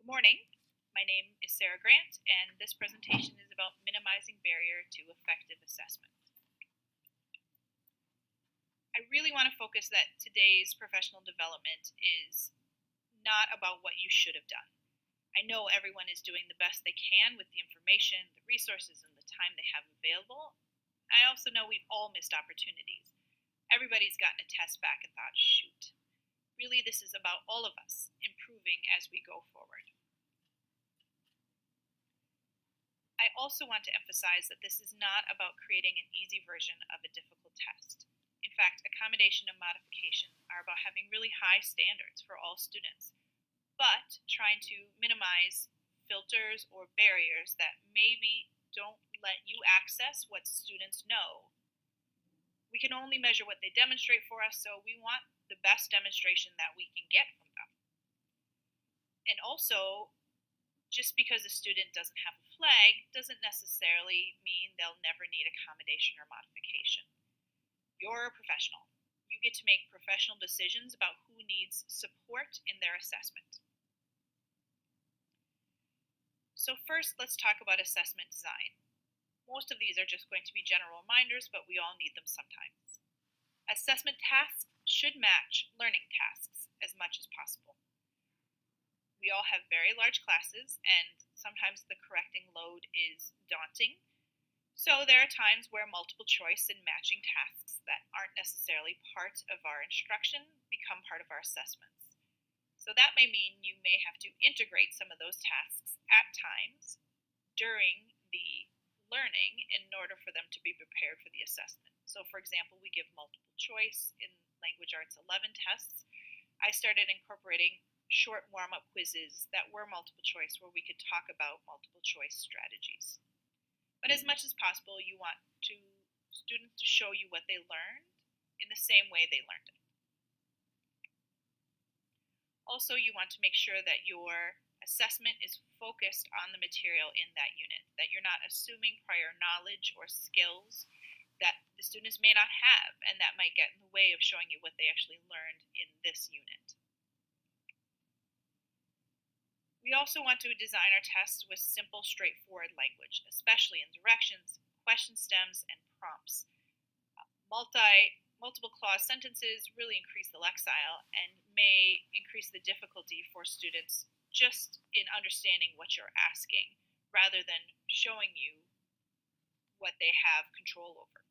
morning. My name is Sarah Grant, and this presentation is about minimizing barrier to effective assessment. I really want to focus that today's professional development is not about what you should have done. I know everyone is doing the best they can with the information, the resources, and the time they have available. I also know we've all missed opportunities. Everybody's gotten a test back and thought, shoot. Really, this is about all of us improving as we go forward. I also want to emphasize that this is not about creating an easy version of a difficult test. In fact, accommodation and modification are about having really high standards for all students, but trying to minimize filters or barriers that maybe don't let you access what students know. We can only measure what they demonstrate for us, so we want the best demonstration that we can get from them. And also, just because a student doesn't have a flag doesn't necessarily mean they'll never need accommodation or modification. You're a professional. You get to make professional decisions about who needs support in their assessment. So first, let's talk about assessment design. Most of these are just going to be general reminders, but we all need them sometimes. Assessment tasks should match learning tasks as much as possible. We all have very large classes, and sometimes the correcting load is daunting. So there are times where multiple choice and matching tasks that aren't necessarily part of our instruction become part of our assessments. So that may mean you may have to integrate some of those tasks at times during the learning in order for them to be prepared for the assessment. So for example, we give multiple choice in Language Arts 11 tests. I started incorporating short warm-up quizzes that were multiple choice where we could talk about multiple choice strategies. But as much as possible, you want students to show you what they learned in the same way they learned it. Also, you want to make sure that your assessment is focused on the material in that unit, that you're not assuming prior knowledge or skills that the students may not have, and that might get in the way of showing you what they actually learned in this unit. We also want to design our tests with simple, straightforward language, especially in directions, question stems, and prompts. Multiple clause sentences really increase the lexile and may increase the difficulty for students just in understanding what you're asking, rather than showing you what they have control over.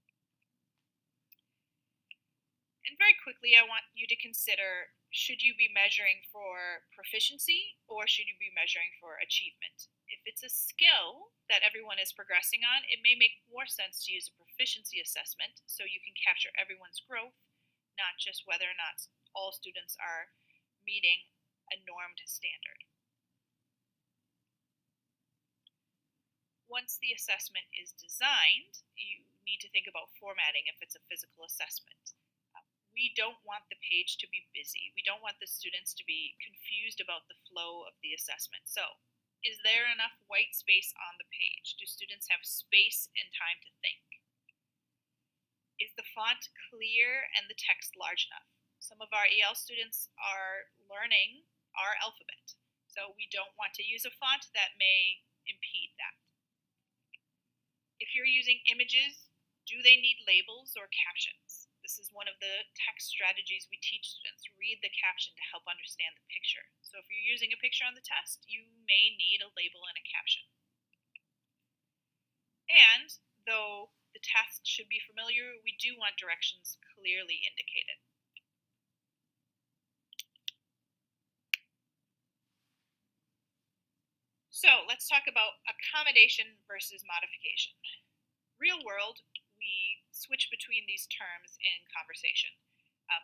And very quickly, I want you to consider, should you be measuring for proficiency or should you be measuring for achievement? If it's a skill that everyone is progressing on, it may make more sense to use a proficiency assessment so you can capture everyone's growth, not just whether or not all students are meeting a normed standard. Once the assessment is designed, you need to think about formatting if it's a physical assessment. We don't want the page to be busy. We don't want the students to be confused about the flow of the assessment. So, is there enough white space on the page? Do students have space and time to think? Is the font clear and the text large enough? Some of our EL students are learning our alphabet, so we don't want to use a font that may impede that. If you're using images, do they need labels or captions? This is one of the text strategies we teach students. Read the caption to help understand the picture. So if you're using a picture on the test, you may need a label and a caption. And though the task should be familiar, we do want directions clearly indicated. So let's talk about accommodation versus modification. Real world, we switch between these terms in conversation,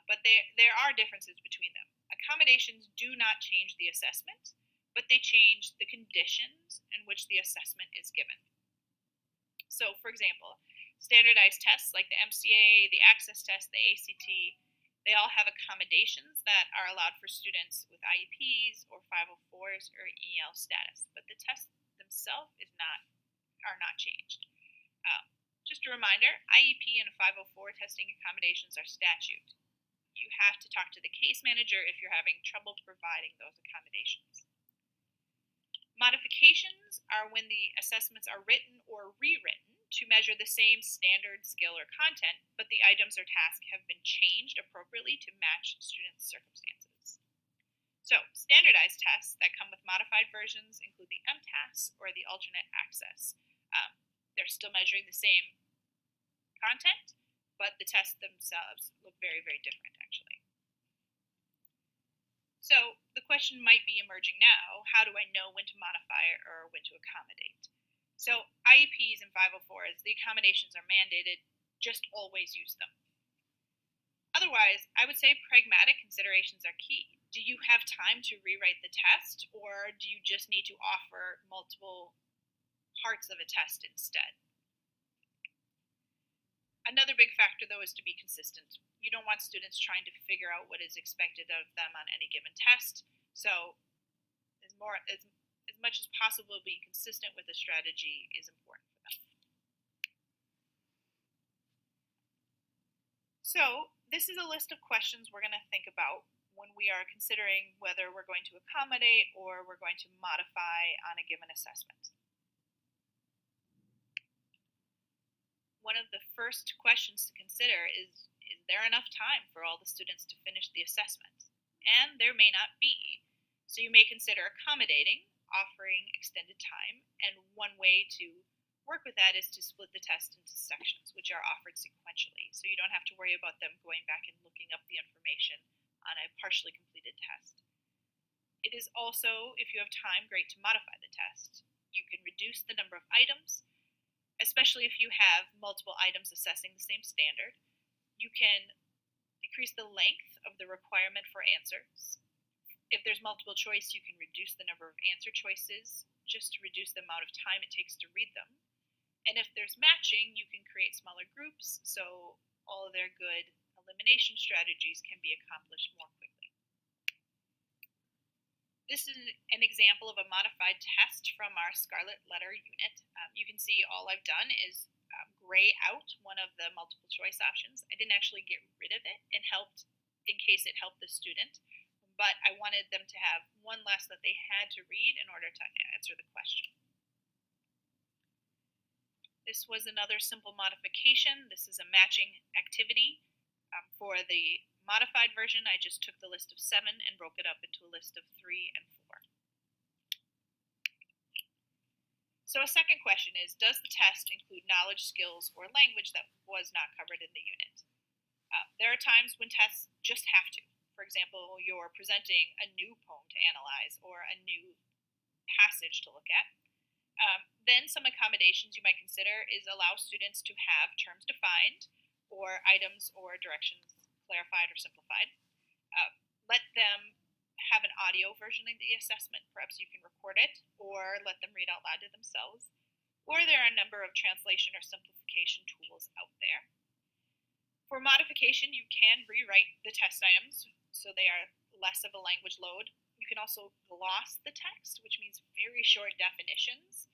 but there are differences between them. Accommodations do not change the assessment, but they change the conditions in which the assessment is given. So, for example, standardized tests like the MCA, the access test, the ACT, they all have accommodations that are allowed for students with IEPs or 504s or EL status, but the tests themselves are not changed. Just a reminder, IEP and 504 testing accommodations are statute. You have to talk to the case manager if you're having trouble providing those accommodations. Modifications are when the assessments are written or rewritten to measure the same standard, skill, or content, but the items or tasks have been changed appropriately to match students' circumstances. So, standardized tests that come with modified versions include the MTAS or the alternate access. They're still measuring the same content, but the tests themselves look very, very different, actually. So the question might be emerging now, how do I know when to modify or when to accommodate? So IEPs and 504s, the accommodations are mandated, just always use them. Otherwise, I would say pragmatic considerations are key. Do you have time to rewrite the test, or do you just need to offer multiple parts of a test instead? Another big factor, though, is to be consistent. You don't want students trying to figure out what is expected of them on any given test. So as much as possible, being consistent with the strategy is important for them. So this is a list of questions we're going to think about when we are considering whether we're going to accommodate or we're going to modify on a given assessment. One of the first questions to consider is there enough time for all the students to finish the assessment? And there may not be. So you may consider accommodating, offering extended time, and one way to work with that is to split the test into sections, which are offered sequentially, so you don't have to worry about them going back and looking up the information on a partially completed test. It is also, if you have time, great to modify the test. You can reduce the number of items, especially if you have multiple items assessing the same standard. You can decrease the length of the requirement for answers. If there's multiple choice, you can reduce the number of answer choices just to reduce the amount of time it takes to read them. And if there's matching, you can create smaller groups so all of their good elimination strategies can be accomplished more quickly. This is an example of a modified test from our Scarlet Letter unit. You can see all I've done is gray out one of the multiple choice options. I didn't actually get rid of it in case it helped the student, but I wanted them to have one less that they had to read in order to answer the question. This was another simple modification. This is a matching activity. For the modified version, I just took the list of 7 and broke it up into a list of 3 and 4. So a second question is, does the test include knowledge, skills, or language that was not covered in the unit? There are times when tests just have to. For example, you're presenting a new poem to analyze or a new passage to look at. Then some accommodations you might consider is allow students to have terms defined or items or directions clarified or simplified. Let them have an audio version of the assessment. Perhaps you can record it or let them read out loud to themselves. Or there are a number of translation or simplification tools out there. For modification, you can rewrite the test items so they are less of a language load. You can also gloss the text, which means very short definitions,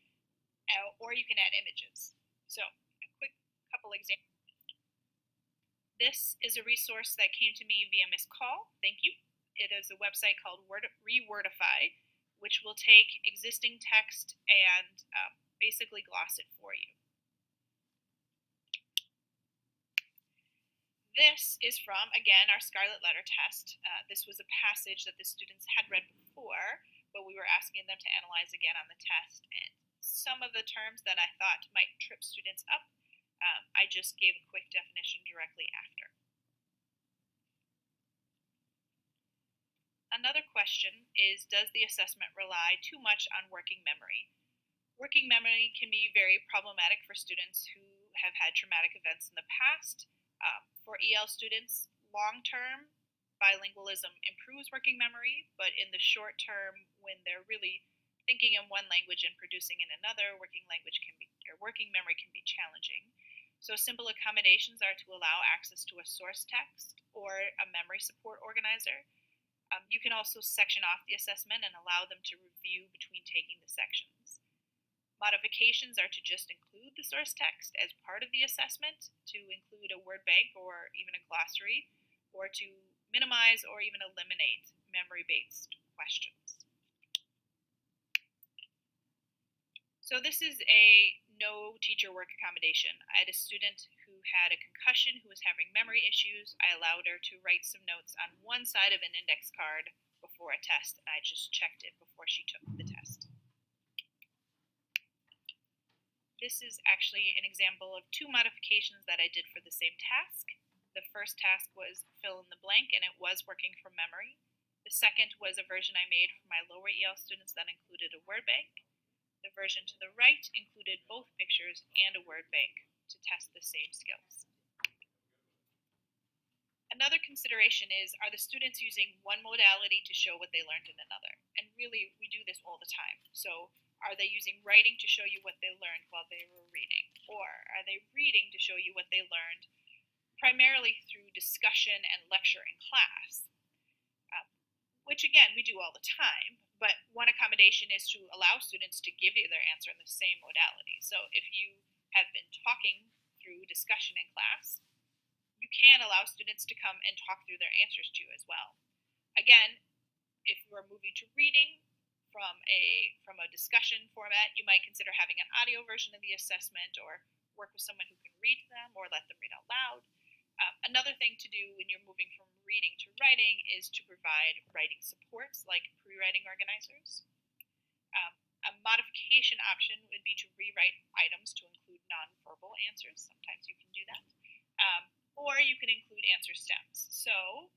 or you can add images. So a quick couple examples. This is a resource that came to me via Miss Call. Thank you. It is a website called Rewordify, which will take existing text and basically gloss it for you. This is from, again, our Scarlet Letter test. This was a passage that the students had read before, but we were asking them to analyze again on the test. And some of the terms that I thought might trip students up, I just gave a quick definition directly after. Another question is, does the assessment rely too much on working memory? Working memory can be very problematic for students who have had traumatic events in the past. For EL students, long-term, bilingualism improves working memory, but in the short term, when they're really thinking in one language and producing in another, working memory can be challenging. So simple accommodations are to allow access to a source text or a memory support organizer. You can also section off the assessment and allow them to review between taking the sections. Modifications are to just include the source text as part of the assessment, to include a word bank or even a glossary, or to minimize or even eliminate memory-based questions. So this is a no teacher work accommodation. I had a student who had a concussion who was having memory issues. I allowed her to write some notes on one side of an index card before a test, and I just checked it before she took the test. This is actually an example of two modifications that I did for the same task. The first task was fill in the blank, and it was working from memory. The second was a version I made for my lower EL students that included a word bank. The version to the right included both pictures and a word bank to test the same skills. Another consideration is, are the students using one modality to show what they learned in another? And really, we do this all the time. So, are they using writing to show you what they learned while they were reading? Or are they reading to show you what they learned primarily through discussion and lecture in class? Which again, we do all the time, but one accommodation is to allow students to give you their answer in the same modality. So if you have been talking through discussion in class, you can allow students to come and talk through their answers to you as well. Again, if you are moving to reading from a discussion format, you might consider having an audio version of the assessment or work with someone who can read them or let them read out loud. Another thing to do when you're moving from reading to writing is to provide writing supports like pre-writing organizers. A modification option would be to rewrite items to include nonverbal answers. Sometimes you can do that. Or you can include answer stems. So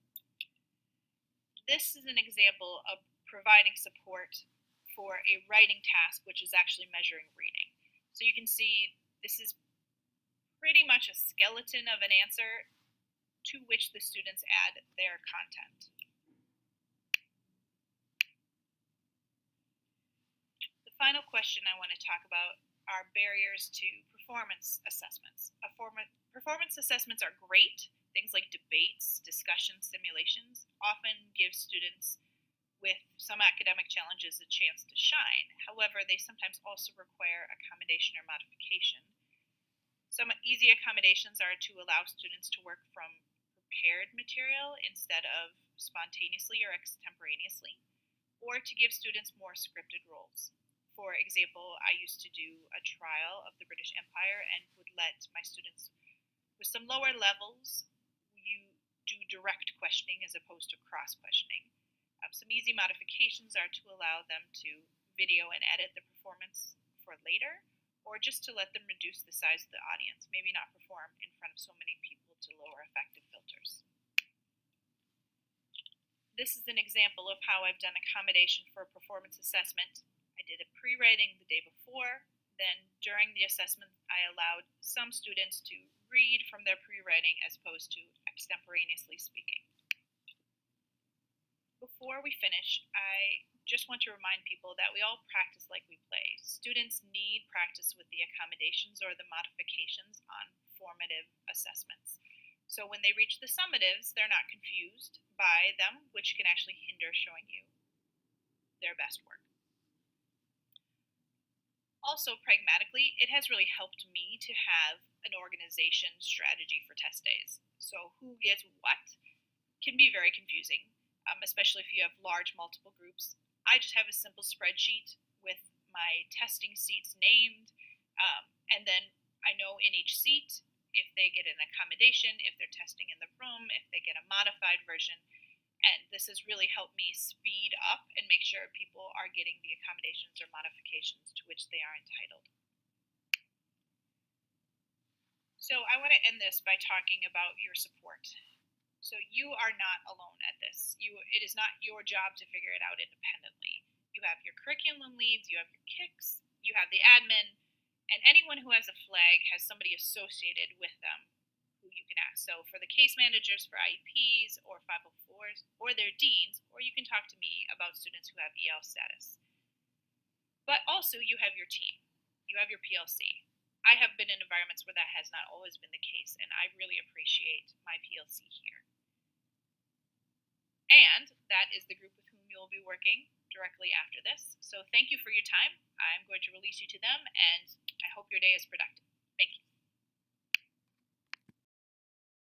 this is an example of providing support for a writing task, which is actually measuring reading. So you can see this is pretty much a skeleton of an answer to which the students add their content. The final question I want to talk about are barriers to performance assessments. Performance assessments are great. Things like debates, discussions, simulations often give students with some academic challenges a chance to shine. However, they sometimes also require accommodation or modification. Some easy accommodations are to allow students to work from prepared material instead of spontaneously or extemporaneously, or to give students more scripted roles. For example, I used to do a trial of the British Empire and would let my students with some lower levels do direct questioning as opposed to cross-questioning. Some easy modifications are to allow them to video and edit the performance for later, or just to let them reduce the size of the audience, maybe not perform in front of so many people to lower effective filters. This is an example of how I've done accommodation for a performance assessment. I did a pre-writing the day before, then during the assessment I allowed some students to read from their pre-writing as opposed to extemporaneously speaking. Before we finish, I just want to remind people that we all practice like we play. Students need practice with the accommodations or the modifications on formative assessments. So when they reach the summatives, they're not confused by them, which can actually hinder showing you their best work. Also, pragmatically, it has really helped me to have an organization strategy for test days. So who gets what can be very confusing, especially if you have large multiple groups. I just have a simple spreadsheet with my testing seats named, and then I know in each seat if they get an accommodation, if they're testing in the room, if they get a modified version, and this has really helped me speed up and make sure people are getting the accommodations or modifications to which they are entitled. So I want to end this by talking about your support. So you are not alone at this. It is not your job to figure it out independently. You have your curriculum leads, you have your KICs, you have the admin, and anyone who has a flag has somebody associated with them who you can ask. So for the case managers for IEPs or 504s or their deans, or you can talk to me about students who have EL status. But also you have your team. You have your PLC. I have been in environments where that has not always been the case, and I really appreciate my PLC here. And that is the group with whom you'll be working directly after this. So thank you for your time. I'm going to release you to them, and I hope your day is productive.